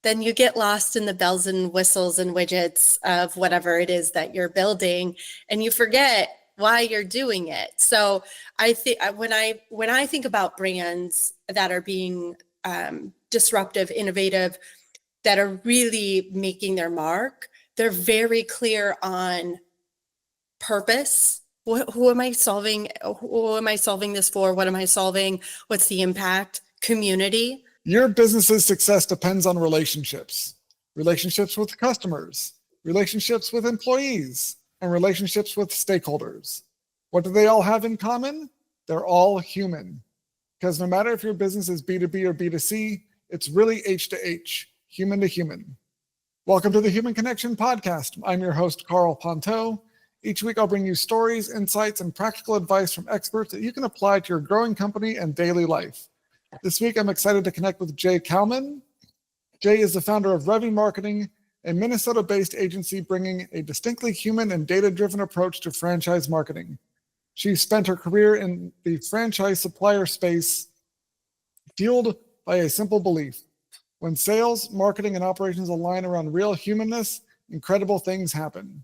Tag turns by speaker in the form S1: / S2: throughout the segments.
S1: then you get lost in the bells and whistles and widgets of whatever it is that you're building, and you forget why you're doing it. So I think when I think about brands that are being disruptive, innovative, that are really making their mark, they're very clear on purpose. Who am I solving? Who am I solving this for? What am I solving? What's the impact? Community.
S2: Your business's success depends on relationships, relationships with customers, relationships with employees, and relationships with stakeholders. What do they all have in common? They're all human. Because no matter if your business is B2B or B2C, it's really H to H, human to human. Welcome to the Human Connection Podcast. I'm your host, Karl Pontau. Each week, I'll bring you stories, insights, and practical advice from experts that you can apply to your growing company and daily life. This week, I'm excited to connect with Jay Kallman. Jay is the founder of Revy Marketing, a Minnesota-based agency bringing a distinctly human and data-driven approach to franchise marketing. She spent her career in the franchise supplier space, fueled by a simple belief. When sales, marketing, and operations align around real humanness, incredible things happen.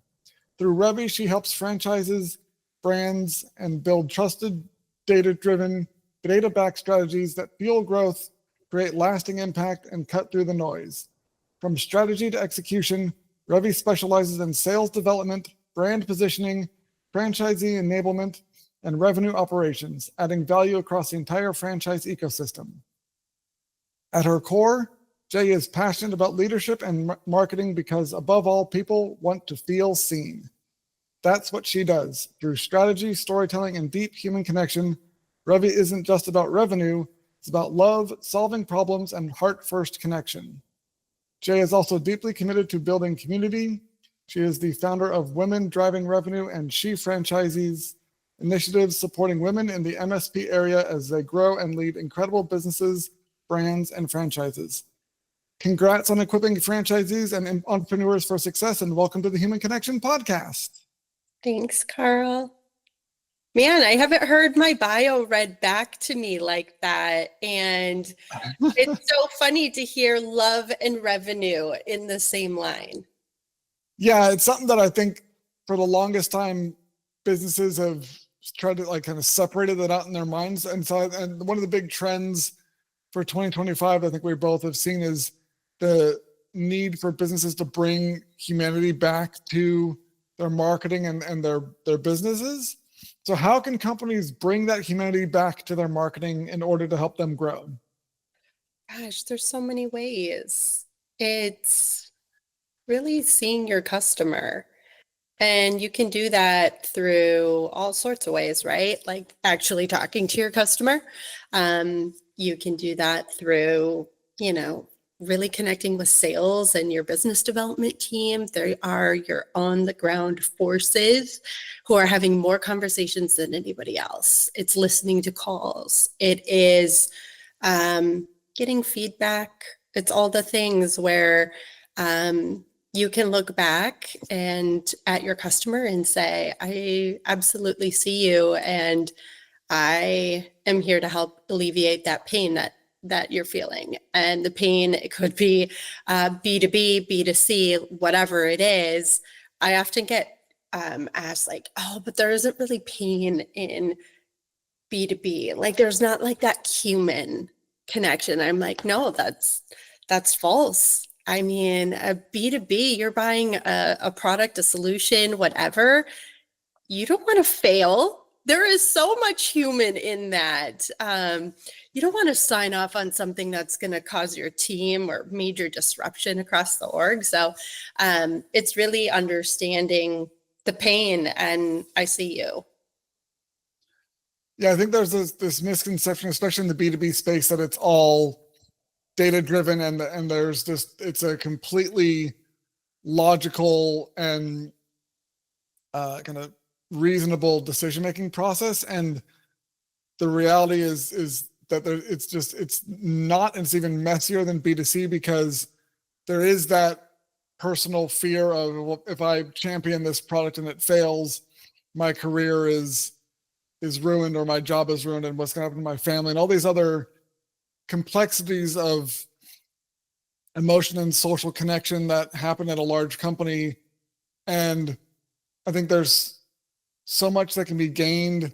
S2: Through Revy, she helps franchises, brands, and build trusted, data-driven, data-backed strategies that fuel growth, create lasting impact, and cut through the noise. From strategy to execution, Revy specializes in sales development, brand positioning, franchisee enablement, and revenue operations, adding value across the entire franchise ecosystem. At her core, Jay is passionate about leadership and marketing because, above all, people want to feel seen. That's what she does. Through strategy, storytelling, and deep human connection, Revy isn't just about revenue, it's about love, solving problems, and heart-first connection. Jay is also deeply committed to building community. She is the founder of Women Driving Revenue and She Franchisees, initiatives supporting women in the MSP area as they grow and lead incredible businesses, brands, and franchises. Congrats on equipping franchisees and entrepreneurs for success, and welcome to the Human Connection Podcast.
S1: Thanks, Karl. Man, I haven't heard my bio read back to me like that. And it's so funny to hear love and revenue in the same line.
S2: Yeah, it's something that I think for the longest time, businesses have tried to kind of separated that out in their minds. And one of the big trends for 2025, I think we both have seen, is the need for businesses to bring humanity back to their marketing and their businesses. So how can companies bring that humanity back to their marketing in order to help them grow?
S1: Gosh, there's so many ways. It's really seeing your customer. And you can do that through all sorts of ways, right? Like actually talking to your customer. You can do that through, really connecting with sales and your business development team. They are your on-the-ground forces who are having more conversations than anybody else. It's listening to calls. It is getting feedback. It's all the things where you can look back and at your customer and say, I absolutely see you, and I am here to help alleviate that pain that you're feeling. And the pain, it could be B2B, B2C, whatever it is. I often get asked like, oh, but there isn't really pain in B2B. Like there's not like that human connection. I'm like, no, that's false. I mean, a B2B, you're buying a product, a solution, whatever. You don't want to fail. There is so much human in that. You don't want to sign off on something that's going to cause your team or major disruption across the org. So it's really understanding the pain, and I see you.
S2: Yeah, I think there's this misconception, especially in the B2B space, that it's all data-driven and there's just, it's a completely logical and kind of reasonable decision-making process. And the reality is that it's not, and it's even messier than B2C, because there is that personal fear of, well, if I champion this product and it fails, my career is ruined, or my job is ruined, and what's going to happen to my family, and all these other complexities of emotion and social connection that happen at a large company. And I think there's so much that can be gained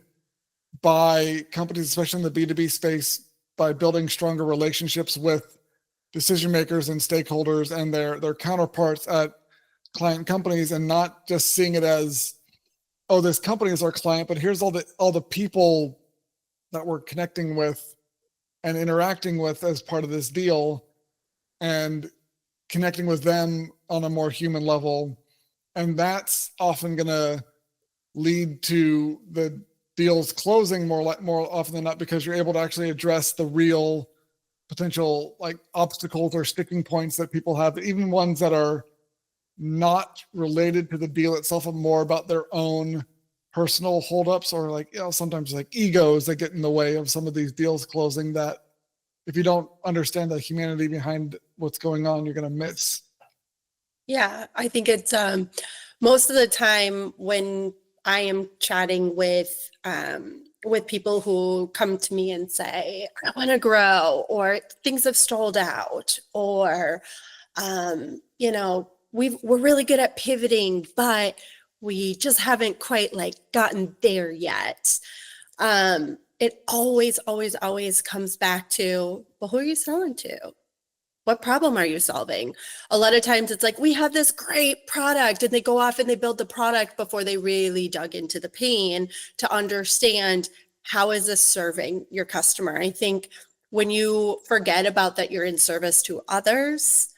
S2: by companies, especially in the B2B space, by building stronger relationships with decision makers and stakeholders and their counterparts at client companies, and not just seeing it as, oh, this company is our client, but here's all the people that we're connecting with and interacting with as part of this deal, and connecting with them on a more human level. And that's often going to lead to the deals closing more often than not, because you're able to actually address the real potential like obstacles or sticking points that people have, even ones that are not related to the deal itself, and more about their own personal holdups, or like, you know, sometimes like egos that get in the way of some of these deals closing, that if you don't understand the humanity behind what's going on, you're going to miss.
S1: Yeah, I think it's most of the time when I am chatting with people who come to me and say, I want to grow, or things have stalled out, or you know, we're really good at pivoting, but we just haven't quite like gotten there yet. It always comes back to, well, who are you selling to? What problem are you solving? A lot of times it's like, we have this great product, and they go off and they build the product before they really dug into the pain to understand, how is this serving your customer? I think when you forget about that you're in service to others,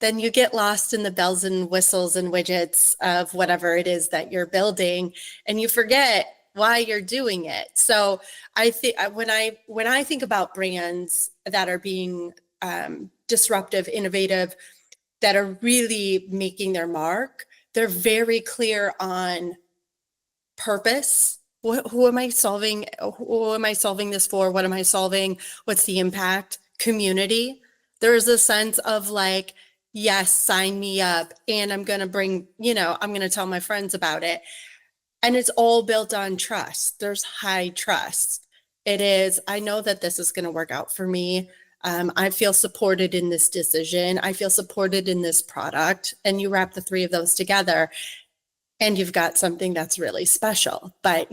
S1: then you get lost in the bells and whistles and widgets of whatever it is that you're building, and you forget why you're doing it. So I think when I think about brands that are being disruptive, innovative, that are really making their mark, they're very clear on purpose. Who am I solving? Who am I solving this for? What am I solving? What's the impact? Community. There's a sense of like, yes, sign me up, and I'm going to bring, I'm going to tell my friends about it. And it's all built on trust. There's high trust. It is, I know that this is going to work out for me. I feel supported in this decision. I feel supported in this product. And you wrap the three of those together, and you've got something that's really special. But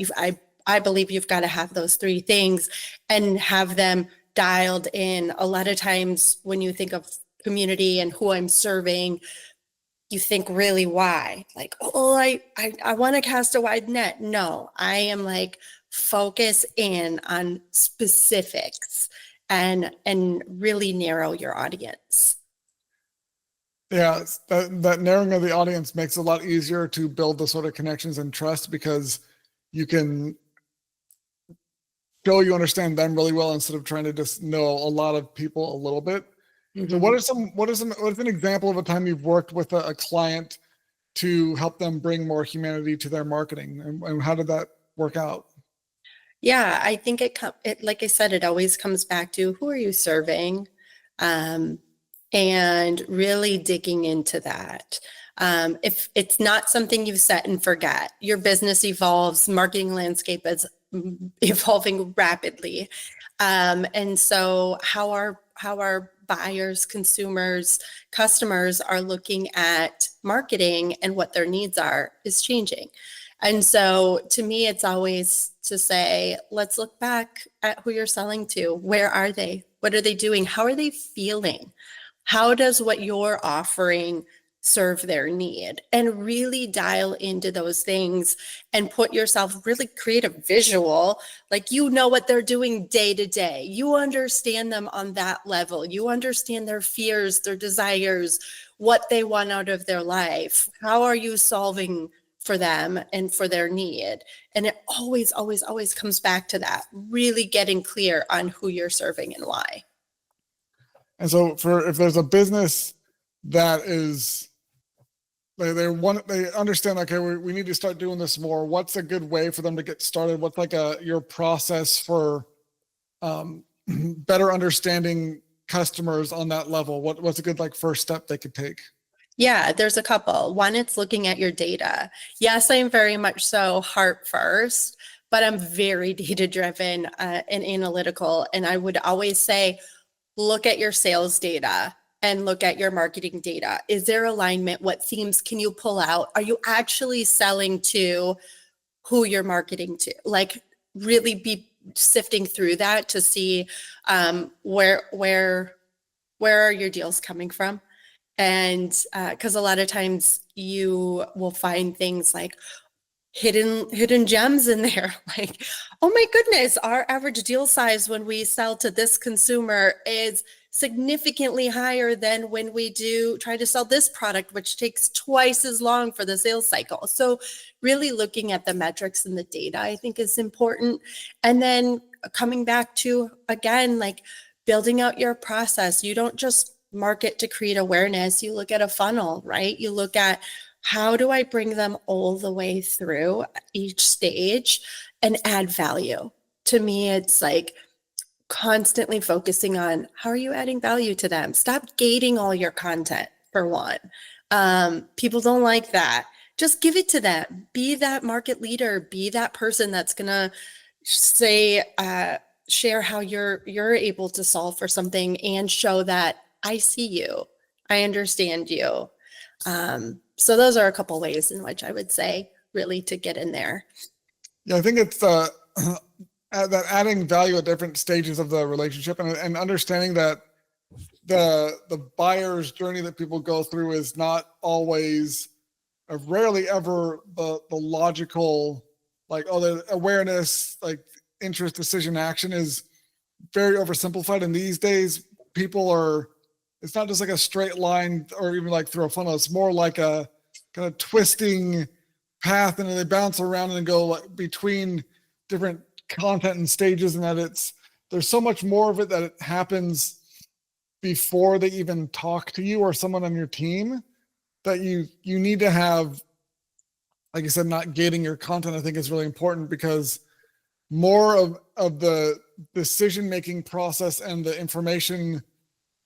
S1: I believe you've got to have those three things and have them dialed in. A lot of times when you think of community and who I'm serving, you think really why? Like, oh, I want to cast a wide net. No, I am like, focus in on specifics and really narrow your audience.
S2: Yeah, that narrowing of the audience makes it a lot easier to build the sort of connections and trust, because you can show you understand them really well instead of trying to just know a lot of people a little bit. So what's an example of a time you've worked with a client to help them bring more humanity to their marketing, and how did that work out?
S1: Yeah, I think it like I said, it always comes back to, who are you serving? And really digging into that. If it's not something you set and forget, your business evolves, marketing landscape is evolving rapidly. And so how our buyers, consumers, customers are looking at marketing and what their needs are is changing. And so to me, it's always to say, let's look back at who you're selling to. Where are they? What are they doing? How are they feeling? How does what you're offering serve their need? And really dial into those things and put yourself, really create a visual, like, what they're doing day to day. You understand them on that level. You understand their fears, their desires, what they want out of their life. How are you solving for them and for their need? And it always comes back to that, really getting clear on who you're serving and why.
S2: And so if there's a business that is, they understand, okay, we need to start doing this more, what's a good way for them to get started? What's like your process for better understanding customers on that level? What's a good like first step they could take?
S1: Yeah, there's a couple. One, it's looking at your data. Yes, I'm very much so heart first, but I'm very data driven and analytical. And I would always say, look at your sales data. and look at your marketing data. Is there alignment? What themes can you pull out? Are you actually selling to who you're marketing to? Like really be sifting through that to see where are your deals coming from? And because a lot of times you will find things like hidden gems in there. Like, oh my goodness, our average deal size when we sell to this consumer is significantly higher than when we do try to sell this product, which takes twice as long for the sales cycle. So really looking at the metrics and the data, I think, is important. And then coming back to, again, like building out your process. You don't just market to create awareness. You look at a funnel, right? You look at, how do I bring them all the way through each stage and add value? To me, it's like constantly focusing on, how are you adding value to them? Stop gating all your content, for one. People don't like that. Just give it to them. Be that market leader. Be that person that's gonna say, share how you're able to solve for something and show that I see you, I understand you. So those are a couple ways in which I would say really to get in there.
S2: Yeah, I think it's that adding value at different stages of the relationship, and understanding that the buyer's journey that people go through is not always, rarely ever the logical, like, oh, the awareness, like interest, decision, action is very oversimplified. And these days people are, it's not just like a straight line or even like through a funnel. It's more like a kind of twisting path, and they bounce around and go like between different content and stages, and that there's so much more of it that it happens before they even talk to you or someone on your team, that you need to have, like I said, not gating your content, I think is really important, because more of the decision-making process and the information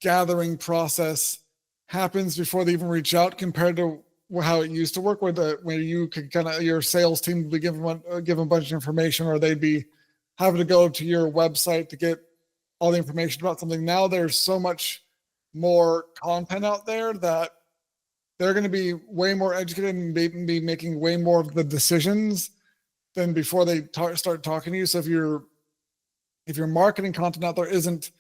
S2: gathering process happens before they even reach out, compared to how it used to work, where you could kind of, your sales team would be given a bunch of information, or they'd be having to go to your website to get all the information about something. Now there's so much more content out there that they're going to be way more educated and be making way more of the decisions than before they start talking to you. So if your marketing content out there isn't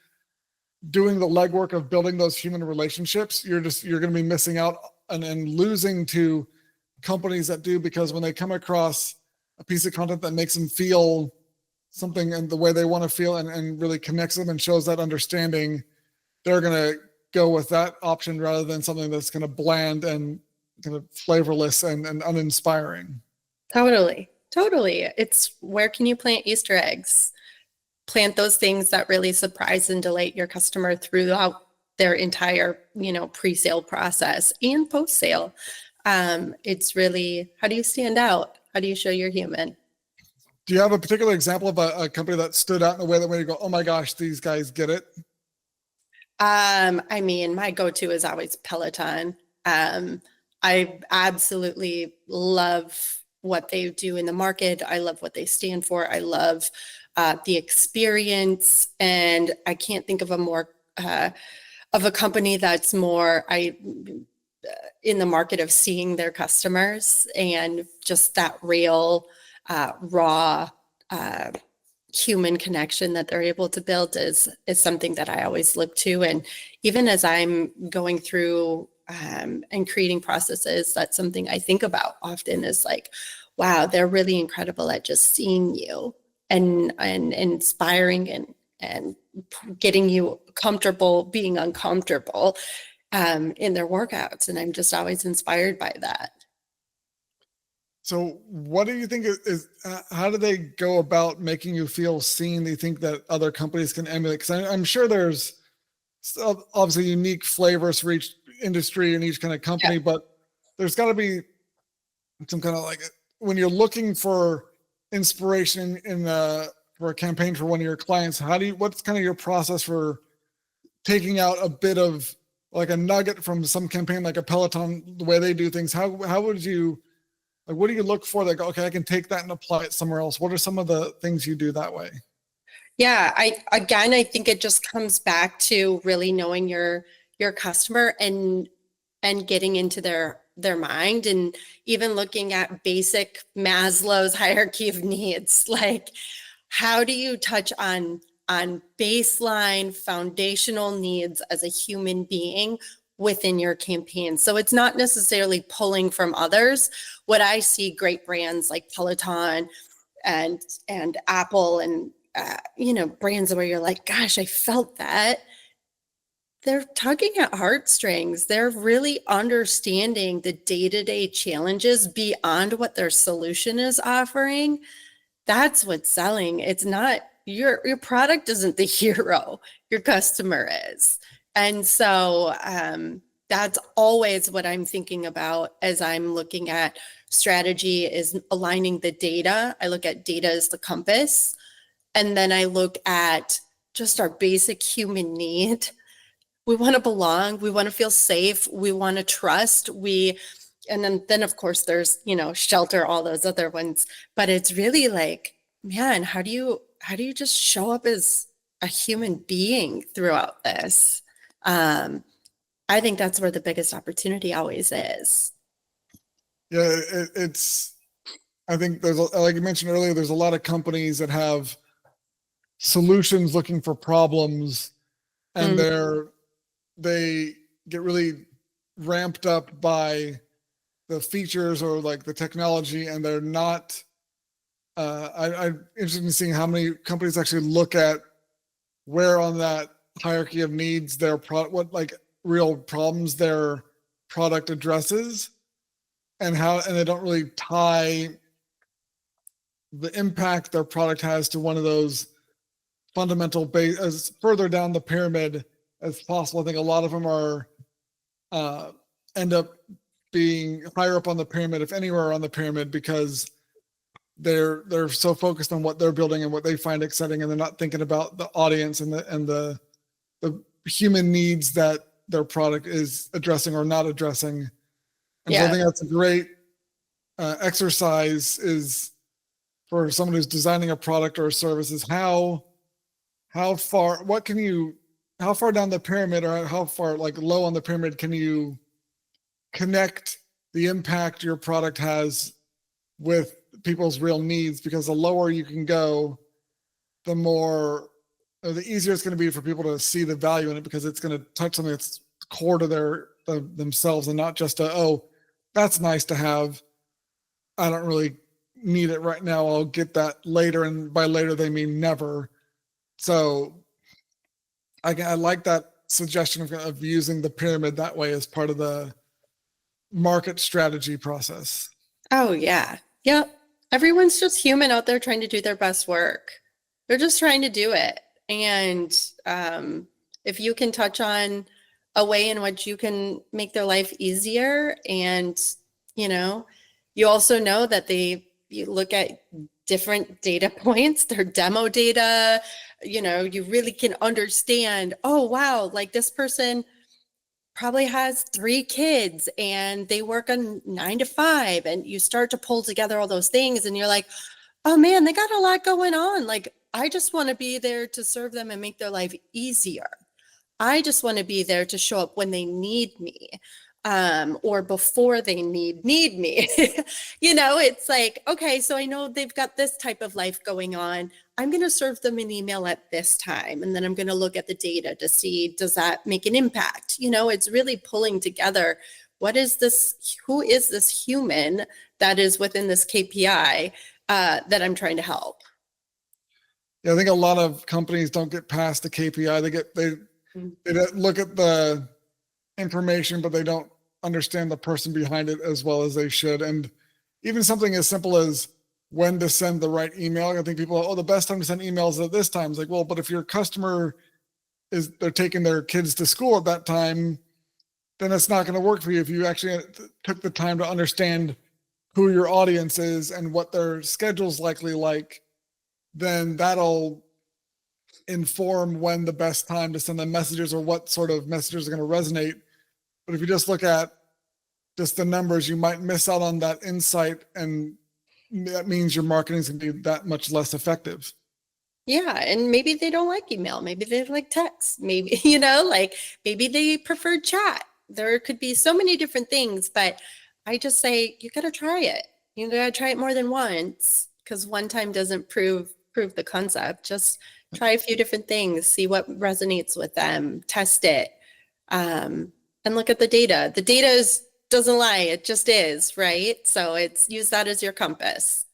S2: doing the legwork of building those human relationships, you're going to be missing out and losing to companies that do, because when they come across a piece of content that makes them feel something and the way they want to feel, and really connects them and shows that understanding, they're going to go with that option rather than something that's kind of bland and kind of flavorless and uninspiring.
S1: Totally. It's, where can you plant Easter eggs? Plant those things that really surprise and delight your customer throughout their entire, pre-sale process and post-sale. It's really, how do you stand out? How do you show you're human?
S2: Do you have a particular example of a company that stood out in a way that made you go, oh my gosh, these guys get it?
S1: I mean, my go-to is always Peloton. I absolutely love what they do in the market. I love what they stand for. I love the experience, and I can't think of a more of a company that's more in the market of seeing their customers, and just that real raw human connection that they're able to build is something that I always look to. And even as I'm going through and creating processes, that's something I think about often, is like, wow, they're really incredible at just seeing you and inspiring and getting you comfortable being uncomfortable in their workouts. And I'm just always inspired by that.
S2: So what do you think is how do they go about making you feel seen? Do you think that other companies can emulate? Because I'm sure there's obviously unique flavors for each industry and each kind of company, but there's got to be some kind of, like, when you're looking for inspiration for a campaign for one of your clients, what's kind of your process for taking out a bit of, like, a nugget from some campaign, like a Peloton, the way they do things? How would you, like, what do you look for that go, okay, I can take that and apply it somewhere else? What are some of the things you do that way?
S1: Yeah, I think it just comes back to really knowing your your customer and getting into their mind, and even looking at basic Maslow's hierarchy of needs. Like, how do you touch on baseline foundational needs as a human being within your campaign? So it's not necessarily pulling from others. What I see great brands like Peloton and Apple and brands where you're like, gosh, I felt that. They're tugging at heartstrings. They're really understanding the day-to-day challenges beyond what their solution is offering. That's what's selling. It's not your product isn't the hero, your customer is. And so that's always what I'm thinking about as I'm looking at strategy, is aligning the data. I look at data as the compass, and then I look at just our basic human need. We want to belong, we want to feel safe, we want to trust, and then of course there's, shelter, all those other ones. But it's really like, man, how do you just show up as a human being throughout this? I think that's where the biggest opportunity always is.
S2: Yeah, I think there's, like you mentioned earlier, there's a lot of companies that have solutions looking for problems, and they get really ramped up by the features or like the technology, and they're not. I'm interested in seeing how many companies actually look at where on that hierarchy of needs their product, what like real problems their product addresses, and they don't really tie the impact their product has to one of those fundamental base as further down the pyramid as possible. I think a lot of them are end up being higher up on the pyramid, if anywhere on the pyramid, because they're so focused on what they're building and what they find exciting, and they're not thinking about the audience and the human needs that their product is addressing or not addressing. And so I think that's a great exercise, is for someone who's designing a product or a service, is how far down the pyramid, or how far like low on the pyramid can you connect the impact your product has with people's real needs? Because the lower you can go, the more, or the easier it's going to be for people to see the value in it, because it's going to touch something that's core to themselves, and not just oh, that's nice to have, I don't really need it right now, I'll get that later. And by later they mean never. So I like that suggestion of using the pyramid that way as part of the market strategy process.
S1: Oh yeah. Yep. Everyone's just human out there trying to do their best work. They're just trying to do it. And if you can touch on a way in which you can make their life easier, and you also know that you look at different data points, their demo data, you really can understand, oh wow, like this person probably has 3 kids and they work a 9 to 5, and you start to pull together all those things, and you're like, oh man, they got a lot going on. Like, I just want to be there to serve them and make their life easier. I just want to be there to show up when they need me, or before they need me. It's like, okay, so I know they've got this type of life going on. I'm going to serve them an email at this time, and then I'm going to look at the data to see, does that make an impact? It's really pulling together, who is this human that is within this KPI that I'm trying to help?
S2: Yeah, I think a lot of companies don't get past the KPI. They look at the information, but they don't understand the person behind it as well as they should. And even something as simple as when to send the right email. I think people, the best time to send emails is at this time. It's like, well, but if your customer they're taking their kids to school at that time, then it's not going to work for you. If you actually took the time to understand who your audience is and what their schedule's likely like, then that'll inform when the best time to send them messages or what sort of messages are going to resonate. But if you just look at just the numbers, you might miss out on that insight, and that means your marketing is going to be that much less effective.
S1: Yeah, and maybe they don't like email, maybe they like text, maybe, like maybe they prefer chat. There could be so many different things, but I just say you gotta try it. You gotta try it more than once because one time doesn't prove the concept. Just try a few different things, see what resonates with them, test it, and look at the data. The data doesn't lie, it just is, right? So it's use that as your compass.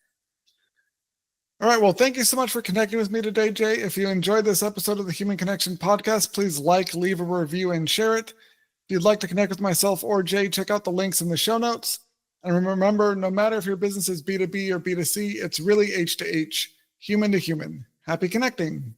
S2: All right. Well, thank you so much for connecting with me today, Jay. If you enjoyed this episode of the Human Connection podcast, please like, leave a review, and share it. If you'd like to connect with myself or Jay, check out the links in the show notes. And remember, no matter if your business is B2B or B2C, it's really H to H, human to human. Happy connecting.